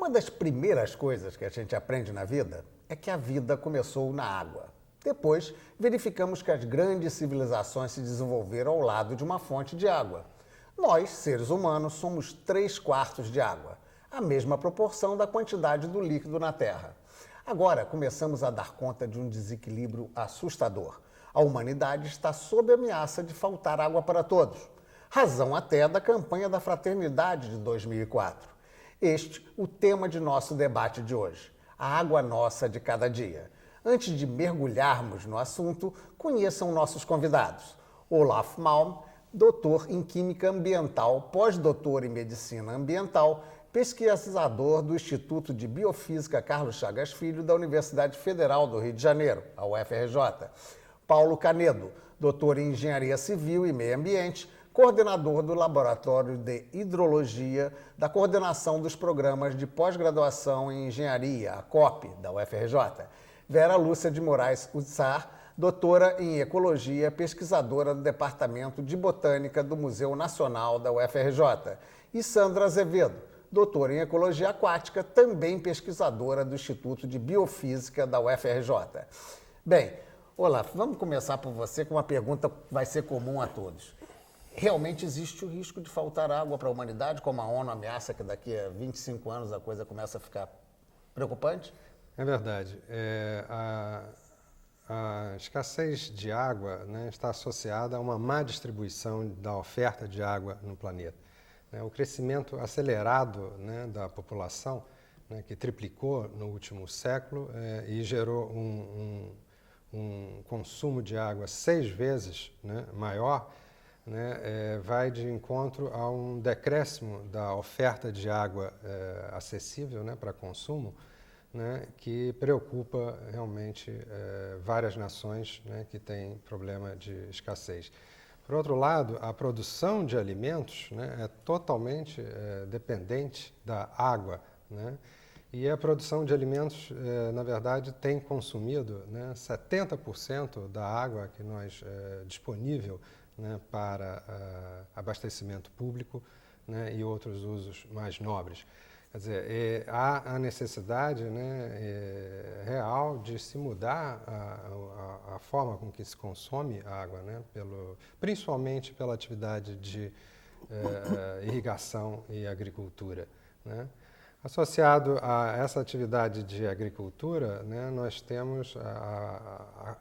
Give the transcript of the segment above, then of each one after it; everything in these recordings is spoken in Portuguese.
Uma das primeiras coisas que a gente aprende na vida é que a vida começou na água. Depois, verificamos que as grandes civilizações se desenvolveram ao lado de uma fonte de água. Nós, seres humanos, somos 3/4 de água, a mesma proporção da quantidade do líquido na Terra. Agora, começamos a dar conta de um desequilíbrio assustador. A humanidade está sob ameaça de faltar água para todos. Razão até da campanha da Fraternidade de 2004. Este, o tema de nosso debate de hoje, a água nossa de cada dia. Antes de mergulharmos no assunto, conheçam nossos convidados. Olaf Malm, doutor em Química Ambiental, pós-doutor em Medicina Ambiental, pesquisador do Instituto de Biofísica Carlos Chagas Filho da Universidade Federal do Rio de Janeiro, a UFRJ. Paulo Canedo, doutor em Engenharia Civil e Meio Ambiente, coordenador do Laboratório de Hidrologia da Coordenação dos Programas de Pós-Graduação em Engenharia, a COP, da UFRJ. Vera Lúcia de Moraes Utzar, doutora em Ecologia, pesquisadora do Departamento de Botânica do Museu Nacional da UFRJ. E Sandra Azevedo, doutora em Ecologia Aquática, também pesquisadora do Instituto de Biofísica da UFRJ. Bem, Olaf, vamos começar por você com uma pergunta que vai ser comum a todos. Realmente existe o risco de faltar água para a humanidade, como a ONU ameaça que daqui a 25 anos a coisa começa a ficar preocupante? É verdade. A escassez de água, né, está associada a uma má distribuição da oferta de água no planeta. O crescimento acelerado, né, da população, né, que triplicou no último século e gerou um consumo de água 6 vezes, né, maior, né, vai de encontro a um decréscimo da oferta de água acessível, né, para consumo, né, que preocupa realmente várias nações, né, que têm problema de escassez. Por outro lado, a produção de alimentos, né, é totalmente dependente da água, né, e a produção de alimentos, na verdade, tem consumido, né, 70% da água que nós disponível, né, para abastecimento público, né, e outros usos mais nobres. Quer dizer, há a necessidade, né, real de se mudar a forma com que se consome a água, né, principalmente pela atividade de irrigação e agricultura, né. Associado a essa atividade de agricultura, né, nós temos a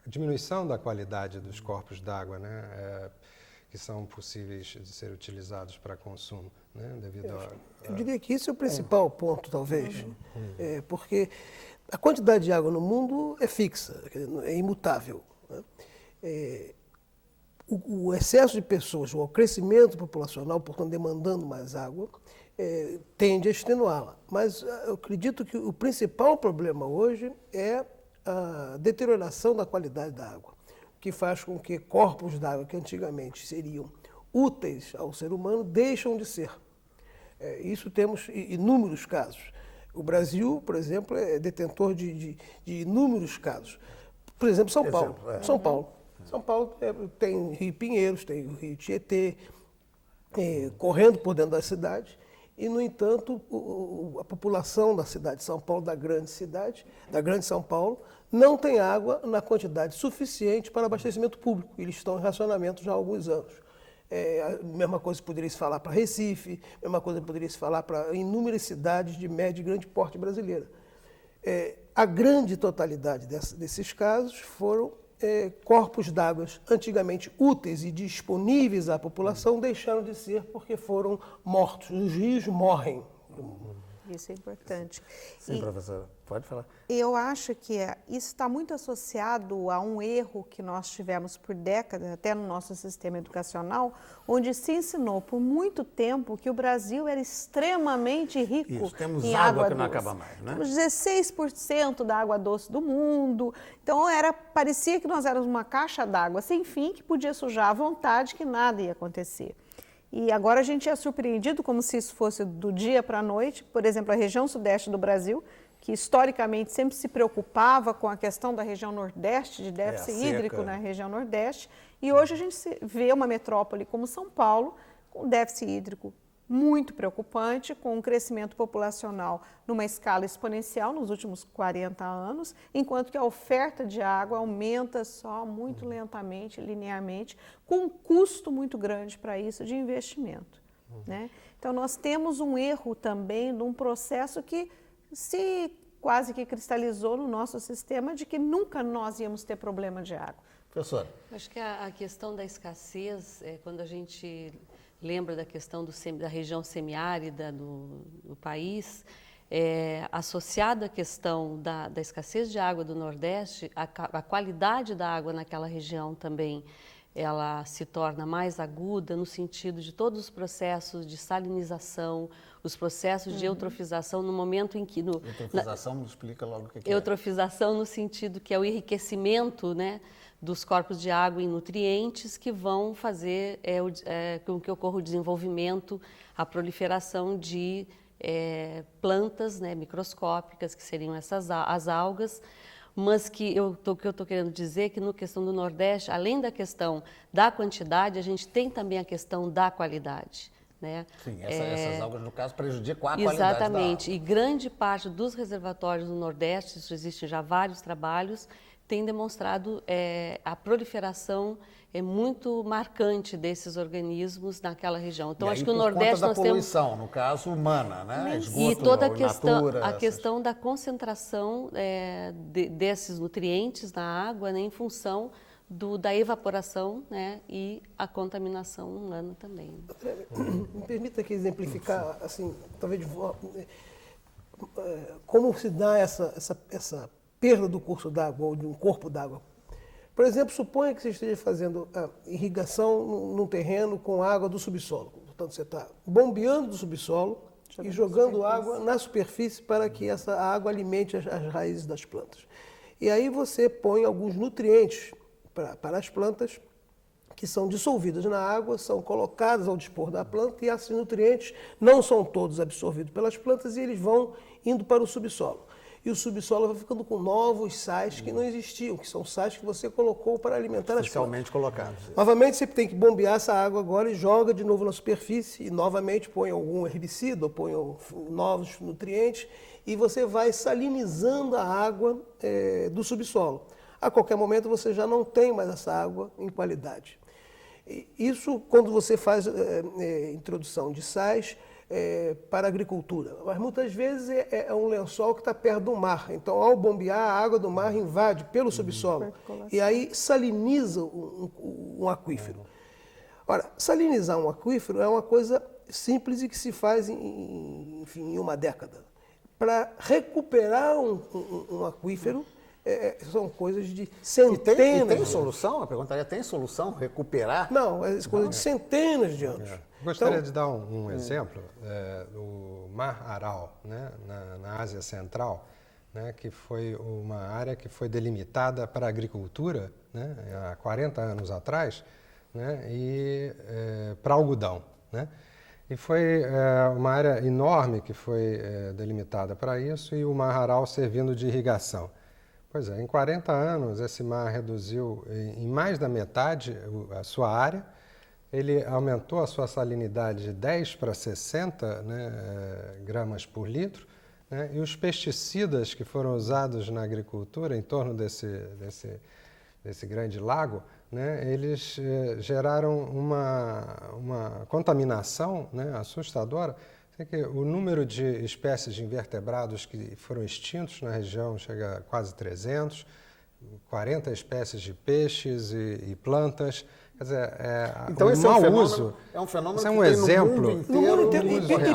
diminuição da qualidade dos corpos d'água, né, que são possíveis de ser utilizados para consumo, né, devido Eu diria que esse é o principal ponto, talvez, porque a quantidade de água no mundo é fixa, é imutável, né? O excesso de pessoas, o crescimento populacional, portanto, demandando mais água, tende a extenuá-la. Mas eu acredito que o principal problema hoje é a deterioração da qualidade da água, que faz com que corpos d'água que antigamente seriam úteis ao ser humano deixam de ser. Isso temos inúmeros casos. O Brasil, por exemplo, é detentor de inúmeros casos. Por exemplo, São Paulo. São Paulo tem o Rio Pinheiros, tem o Rio Tietê, correndo por dentro da cidade. E, no entanto, a população da cidade de São Paulo, da grande São Paulo, não tem água na quantidade suficiente para abastecimento público. Eles estão em racionamento já há alguns anos. A mesma coisa poderia se falar para Recife, a mesma coisa poderia se falar para inúmeras cidades de médio e grande porte brasileira. A grande totalidade desses casos foram corpos d'água antigamente úteis e disponíveis à população deixaram de ser porque foram mortos. Os rios morrem. Isso é importante. Sim, professora, pode falar. Eu acho que isso está muito associado a um erro que nós tivemos por décadas, até no nosso sistema educacional, onde se ensinou por muito tempo que o Brasil era extremamente rico Isso, temos em água água que não doce. acaba mais, né? Temos 16% da água doce do mundo. Então, parecia que nós éramos uma caixa d'água sem fim, que podia sujar à vontade, que nada ia acontecer. E agora a gente é surpreendido como se isso fosse do dia para a noite. Por exemplo, a região sudeste do Brasil, que historicamente sempre se preocupava com a questão da região nordeste, de déficit hídrico na região nordeste. E hoje a gente vê uma metrópole como São Paulo com déficit hídrico muito preocupante, com um crescimento populacional numa escala exponencial nos últimos 40 anos, enquanto que a oferta de água aumenta só muito lentamente, linearmente, com um custo muito grande para isso de investimento, né? Então, nós temos um erro também num processo que se quase que cristalizou no nosso sistema de que nunca nós íamos ter problema de água. Professora. Acho que a questão da escassez, quando a gente lembra da questão da região semiárida do país, associada à questão da escassez de água do Nordeste, a qualidade da água naquela região também ela se torna mais aguda no sentido de todos os processos de salinização, os processos de eutrofização no momento em que... Eutrofização, explica logo o que é. Eutrofização no sentido que é o enriquecimento, né, dos corpos de água em nutrientes que vão fazer com que ocorra o desenvolvimento, a proliferação de plantas, né, microscópicas, que seriam as algas, mas que eu estou querendo dizer é que na questão do Nordeste, além da questão da quantidade, a gente tem também a questão da qualidade, né? Sim, essas algas, no caso, prejudicam a qualidade exatamente, da água. E grande parte dos reservatórios do Nordeste, isso existem já vários trabalhos, tem demonstrado a proliferação muito marcante desses organismos naquela região. Então, acho que o Nordeste nós temos... poluição, no caso, humana, né? Esgoto, e toda a questão da concentração desses nutrientes na água, né, em função da evaporação, né, e a contaminação humana também. Me permita aqui exemplificar, assim, talvez como se dá essa perda do curso d'água ou de um corpo d'água. Por exemplo, suponha que você esteja fazendo irrigação num terreno com água do subsolo. Portanto, você está bombeando do subsolo e jogando água na superfície para que essa água alimente as raízes das plantas. E aí você põe alguns nutrientes para as plantas que são dissolvidas na água, são colocadas ao dispor da planta e esses nutrientes não são todos absorvidos pelas plantas e eles vão indo para o subsolo. E o subsolo vai ficando com novos sais que não existiam, que são sais que você colocou para alimentar as plantas. Especialmente colocados. Novamente, você tem que bombear essa água agora e joga de novo na superfície e novamente põe algum herbicida, ou põe novos nutrientes e você vai salinizando a água do subsolo. A qualquer momento você já não tem mais essa água em qualidade. Isso quando você faz introdução de sais para a agricultura, mas muitas vezes é um lençol que está perto do mar, então ao bombear a água do mar invade pelo subsolo e aí saliniza um aquífero. Ora, salinizar um aquífero é uma coisa simples e que se faz em uma década. Para recuperar um aquífero, são coisas de centenas. E tem solução? A perguntaria, tem solução? Recuperar? Não, é coisa de centenas de anos. Gostaria de dar um exemplo. O Mar Aral, né, na Ásia Central, né, que foi uma área que foi delimitada para a agricultura, né, há 40 anos atrás, né, e para algodão, né? E foi uma área enorme que foi delimitada para isso e o Mar Aral servindo de irrigação. Pois é, em 40 anos esse mar reduziu em mais da metade a sua área, ele aumentou a sua salinidade de 10 para 60 gramas por litro, né, e os pesticidas que foram usados na agricultura em torno desse grande lago, né, eles geraram uma contaminação, né, assustadora. Que o número de espécies de invertebrados que foram extintos na região chega a quase 300, 40 espécies de peixes e plantas. Quer dizer, então, esse mau uso é um fenômeno que tem exemplo no mundo inteiro.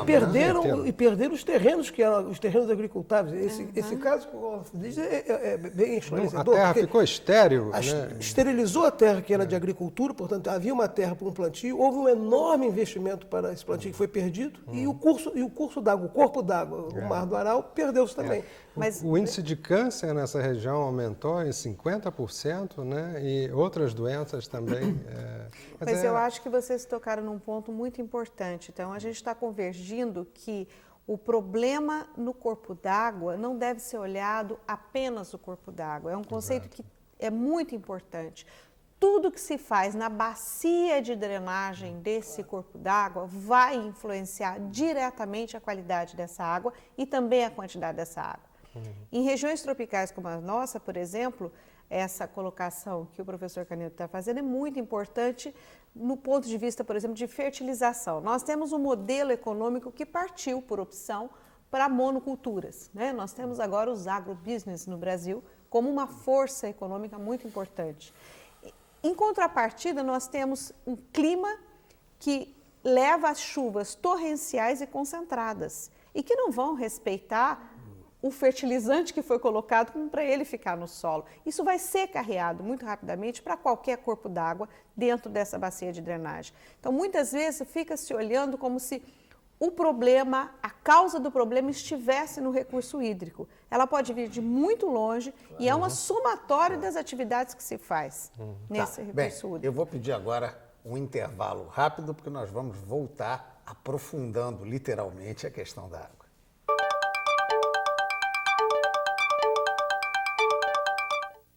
E perderam os terrenos que eram os terrenos agricultáveis. Esse caso que o diz é bem esclarecedor. A terra ficou estéril. Esterilizou a terra que era de agricultura, portanto havia uma terra para um plantio, houve um enorme investimento para esse plantio que foi perdido e o curso d'água, o corpo d'água, o Mar do Aral, perdeu-se também. Mas o índice de câncer nessa região aumentou em 50%, né? E outras doenças também. Mas eu acho que vocês tocaram num ponto muito importante. Então, a gente está convergindo que o problema no corpo d'água não deve ser olhado apenas o corpo d'água. É um conceito que é muito importante. tudo que se faz na bacia de drenagem desse corpo d'água vai influenciar diretamente a qualidade dessa água e também a quantidade dessa água. Em regiões tropicais como a nossa, por exemplo, essa colocação que o professor Canedo está fazendo é muito importante no ponto de vista, por exemplo, de fertilização. Nós temos um modelo econômico que partiu, por opção, para monoculturas, né? Nós temos agora os agrobusiness no Brasil como uma força econômica muito importante. Em contrapartida, nós temos um clima que leva as chuvas torrenciais e concentradas e que não vão respeitar o fertilizante que foi colocado para ele ficar no solo. Isso vai ser carreado muito rapidamente para qualquer corpo d'água dentro dessa bacia de drenagem. Então, muitas vezes, fica se olhando como se o problema, a causa do problema estivesse no recurso hídrico. Ela pode vir de muito longe e é uma somatória das atividades que se faz nesse recurso hídrico. Eu vou pedir agora um intervalo rápido, porque nós vamos voltar aprofundando literalmente a questão da água.